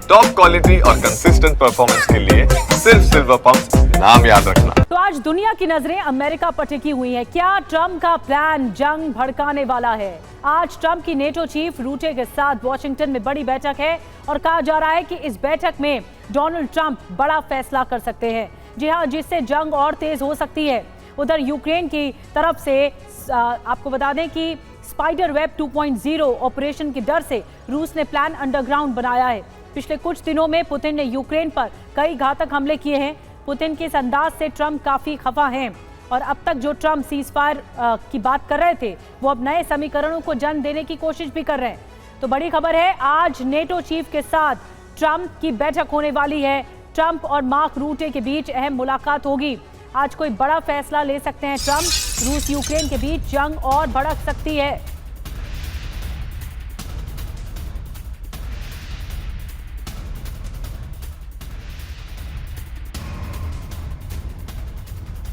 Top quality और consistent performance के लिए सिर्फ सिल्वर पंप्स, नाम याद रखना। तो आज दुनिया की नजरें अमेरिका पर टिकी हुई हैं। क्या ट्रंप का प्लान जंग भड़काने वाला है? आज ट्रंप की नेटो चीफ रूटे के साथ वॉशिंगटन में बड़ी बैठक है और कहा जा रहा है कि इस बैठक में डोनाल्ड ट्रंप बड़ा फैसला कर सकते हैं। जी हाँ, जिससे जंग और तेज हो सकती है। उधर यूक्रेन की तरफ से आपको बता दें कि स्पाइडर वेब 2.0 ऑपरेशन के डर से रूस ने प्लान अंडरग्राउंड बनाया है। पिछले कुछ दिनों में पुतिन ने यूक्रेन पर कई घातक हमले किए हैं। पुतिन के इस अंदाज से ट्रंप काफी खफा हैं और अब तक जो ट्रंप सीजफायर की बात कर रहे थे वो अब नए समीकरणों को जन्म देने की कोशिश भी कर रहे हैं। तो बड़ी खबर है, आज नेटो चीफ के साथ ट्रंप की बैठक होने वाली है। ट्रंप और मार्क रूटे के बीच अहम मुलाकात होगी। आज कोई बड़ा फैसला ले सकते हैं ट्रंप। रूस यूक्रेन के बीच जंग और भड़क सकती है।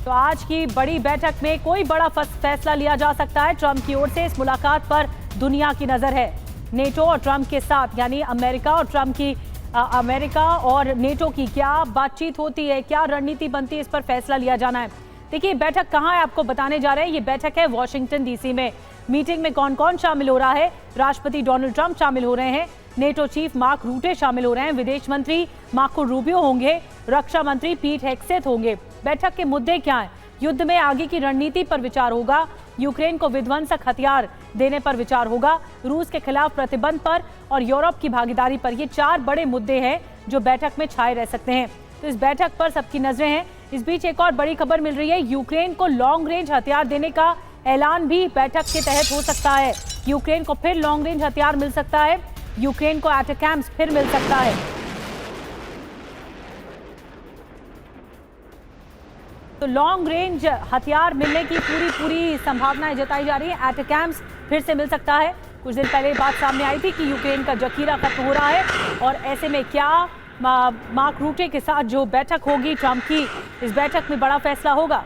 तो आज की बड़ी बैठक में कोई बड़ा फैसला लिया जा सकता है ट्रंप की ओर से। इस मुलाकात पर दुनिया की नजर है। नेटो और ट्रंप के साथ, यानी अमेरिका और ट्रंप की अमेरिका और नेटो की क्या बातचीत होती है, क्या रणनीति बनती है, इस पर फैसला लिया जाना है। देखिए बैठक कहाँ है, आपको बताने जा रहे हैं। ये बैठक है वॉशिंगटन डीसी में। मीटिंग में कौन कौन शामिल हो रहा है? राष्ट्रपति डोनाल्ड ट्रंप शामिल हो रहे हैं, नेटो चीफ मार्क रूटे शामिल हो रहे हैं, विदेश मंत्री मार्को रूबियो होंगे, रक्षा मंत्री पीट हेगसेथ होंगे। बैठक के मुद्दे क्या हैं? युद्ध में आगे की रणनीति पर विचार होगा, यूक्रेन को विध्वंसक हथियार देने पर विचार होगा, रूस के खिलाफ प्रतिबंध पर और यूरोप की भागीदारी पर। ये 4 बड़े मुद्दे हैं जो बैठक में छाए रह सकते हैं। तो इस बैठक पर सबकी नजरें हैं। इस बीच एक और बड़ी खबर मिल रही है, यूक्रेन को लॉन्ग रेंज हथियार देने का ऐलान भी बैठक के तहत हो सकता है। यूक्रेन को फिर लॉन्ग रेंज हथियार मिल सकता है, यूक्रेन को एटैकम्स फिर मिल सकता है। तो लॉन्ग रेंज हथियार मिलने की पूरी संभावनाएं जताई जा रही है। एटैकम्स फिर से मिल सकता है। कुछ दिन पहले बात सामने आई थी कि यूक्रेन का जखीरा खत्म हो रहा है और ऐसे में क्या मार्क रूटे के साथ जो बैठक होगी ट्रंप की, इस बैठक में बड़ा फैसला होगा।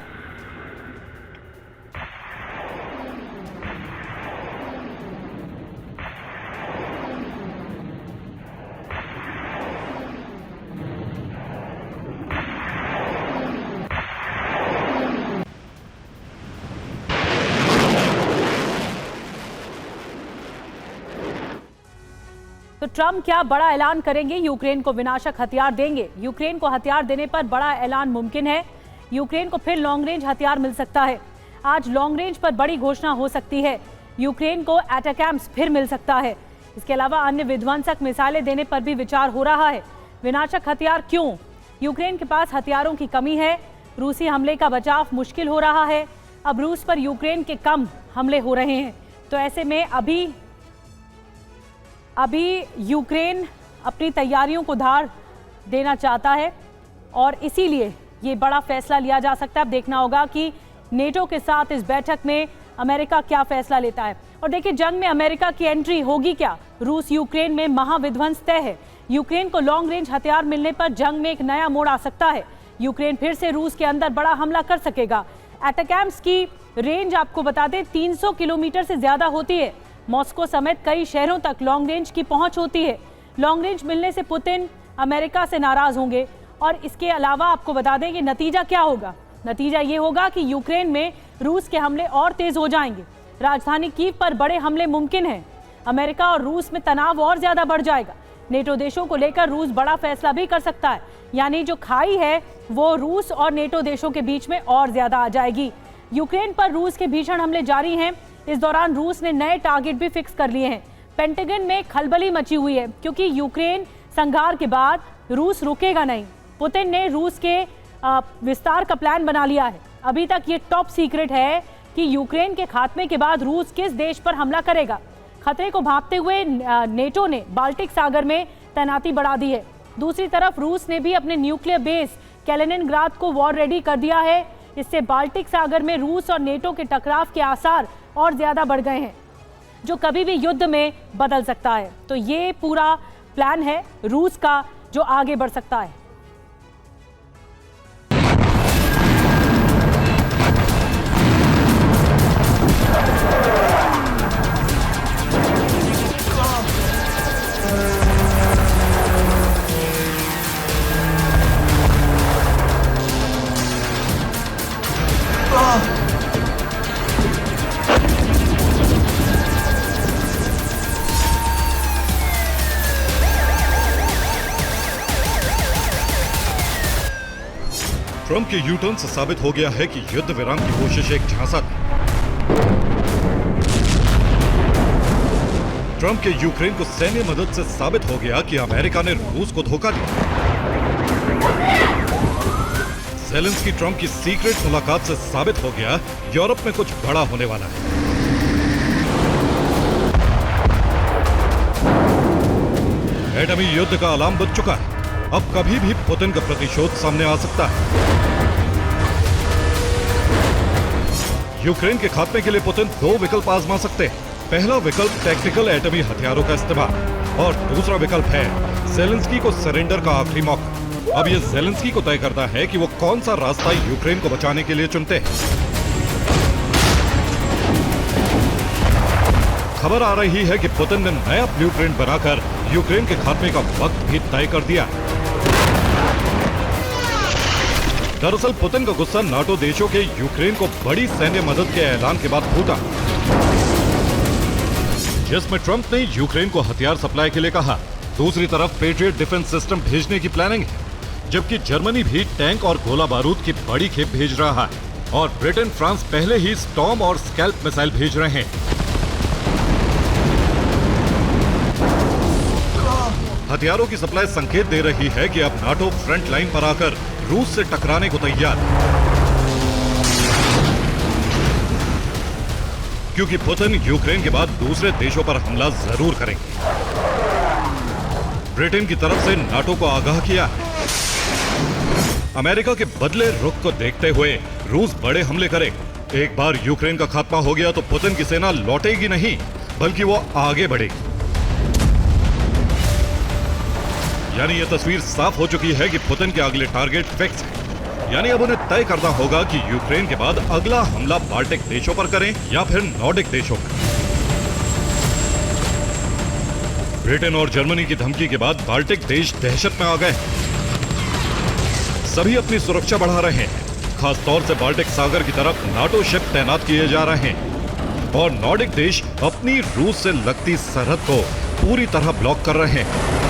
तो ट्रंप क्या बड़ा ऐलान करेंगे? यूक्रेन को विनाशक हथियार देंगे। यूक्रेन को हथियार देने पर बड़ा ऐलान मुमकिन है। यूक्रेन को फिर लॉन्ग रेंज हथियार मिल सकता है। आज लॉन्ग रेंज पर बड़ी घोषणा हो सकती है। यूक्रेन को एटैकम्स फिर मिल सकता है। इसके अलावा अन्य विध्वंसक मिसाइलें देने पर भी विचार हो रहा है। विनाशक हथियार क्यों? यूक्रेन के पास हथियारों की कमी है। रूसी हमले का बचाव मुश्किल हो रहा है। अब रूस पर यूक्रेन के कम हमले हो रहे हैं। तो ऐसे में अभी यूक्रेन अपनी तैयारियों को धार देना चाहता है और इसीलिए ये बड़ा फैसला लिया जा सकता है। अब देखना होगा कि नेटो के साथ इस बैठक में अमेरिका क्या फैसला लेता है। और देखिए, जंग में अमेरिका की एंट्री होगी क्या? रूस यूक्रेन में महाविध्वंस तय है। यूक्रेन को लॉन्ग रेंज हथियार मिलने पर जंग में एक नया मोड़ आ सकता है। यूक्रेन फिर से रूस के अंदर बड़ा हमला कर सकेगा। एटैकम्स की रेंज आपको बता दें 300 किलोमीटर से ज्यादा होती है। मॉस्को समेत कई शहरों तक लॉन्ग रेंज की पहुंच होती है। लॉन्ग रेंज मिलने से पुतिन अमेरिका से नाराज होंगे। और इसके अलावा आपको बता दें कि नतीजा क्या होगा। नतीजा ये होगा कि यूक्रेन में रूस के हमले और तेज हो जाएंगे। राजधानी कीव पर बड़े हमले मुमकिन हैं। अमेरिका और रूस में तनाव और ज्यादा बढ़ जाएगा। नेटो देशों को लेकर रूस बड़ा फैसला भी कर सकता है, यानी जो खाई है वो रूस और नेटो देशों के बीच में और ज्यादा आ जाएगी। यूक्रेन पर रूस के भीषण हमले जारी हैं। इस दौरान रूस ने नए टारगेट भी फिक्स कर लिए हैं। पेंटागन में खलबली मची हुई है क्योंकि यूक्रेन संघार के बाद रूस रुकेगा नहीं। पुतिन ने रूस के विस्तार का प्लान बना लिया है। अभी तक ये टॉप सीक्रेट है कि यूक्रेन के खात्मे के बाद रूस किस देश पर हमला करेगा। खतरे को भांपते हुए नेटो ने बाल्टिक सागर में तैनाती बढ़ा दी है। दूसरी तरफ रूस ने भी अपने न्यूक्लियर बेस कैलिनिनग्राद को वॉर रेडी कर दिया है। इससे बाल्टिक सागर में रूस और नेटो के टकराव के आसार और ज्यादा बढ़ गए हैं, जो कभी भी युद्ध में बदल सकता है। तो ये पूरा प्लान है रूस का जो आगे बढ़ सकता है। ट्रंप के यू टर्न से साबित हो गया है कि युद्ध विराम की कोशिश एक झांसा थी। ट्रंप के यूक्रेन को सैन्य मदद से साबित हो गया कि अमेरिका ने रूस को धोखा दिया। ज़ेलेंस्की ट्रंप की सीक्रेट मुलाकात से साबित हो गया यूरोप में कुछ बड़ा होने वाला है। एटमी युद्ध का अलार्म बज चुका है। अब कभी भी पुतिन का प्रतिशोध सामने आ सकता है। यूक्रेन के खात्मे के लिए पुतिन दो विकल्प आजमा सकते हैं। पहला विकल्प टैक्टिकल एटमी हथियारों का इस्तेमाल और दूसरा विकल्प है ज़ेलेंस्की को सरेंडर का आखिरी मौका। अब ये ज़ेलेंस्की को तय करता है कि वो कौन सा रास्ता यूक्रेन को बचाने के लिए चुनते हैं। खबर आ रही है कि पुतिन ने नया ब्लूप्रिंट बनाकर यूक्रेन के खात्मे का वक्त भी तय कर दिया। दरअसल पुतिन का गुस्सा नाटो देशों के यूक्रेन को बड़ी सैन्य मदद के ऐलान के बाद फूटा, जिसमें ट्रंप ने यूक्रेन को हथियार सप्लाई के लिए कहा। दूसरी तरफ पेट्रियट डिफेंस सिस्टम भेजने की प्लानिंग है, जबकि जर्मनी भी टैंक और गोला बारूद की बड़ी खेप भेज रहा है और ब्रिटेन, फ्रांस पहले ही स्टॉर्म और स्कैल्प मिसाइल भेज रहे हैं। हथियारों की सप्लाई संकेत दे रही है कि अब नाटो फ्रंट लाइन पर आकर रूस से टकराने को तैयार है, क्योंकि पुतिन यूक्रेन के बाद दूसरे देशों पर हमला जरूर करेंगे। ब्रिटेन की तरफ से नाटो को आगाह किया है। अमेरिका के बदले रुख को देखते हुए रूस बड़े हमले करेगा। एक बार यूक्रेन का खात्मा हो गया तो पुतिन की सेना लौटेगी नहीं, बल्कि वो आगे बढ़ेगी। यानी यह तस्वीर साफ हो चुकी है कि पुतिन के अगले टारगेट फिक्स है। यानी अब उन्हें तय करना होगा कि यूक्रेन के बाद अगला हमला बाल्टिक देशों पर करें या फिर नॉर्डिक देशों पर। ब्रिटेन और जर्मनी की धमकी के बाद बाल्टिक देश दहशत में आ गए। सभी अपनी सुरक्षा बढ़ा रहे हैं। खासतौर से बाल्टिक सागर की तरफ नाटो शिप तैनात किए जा रहे हैं और नॉर्डिक देश अपनी रूस से लगती सरहद को पूरी तरह ब्लॉक कर रहे हैं।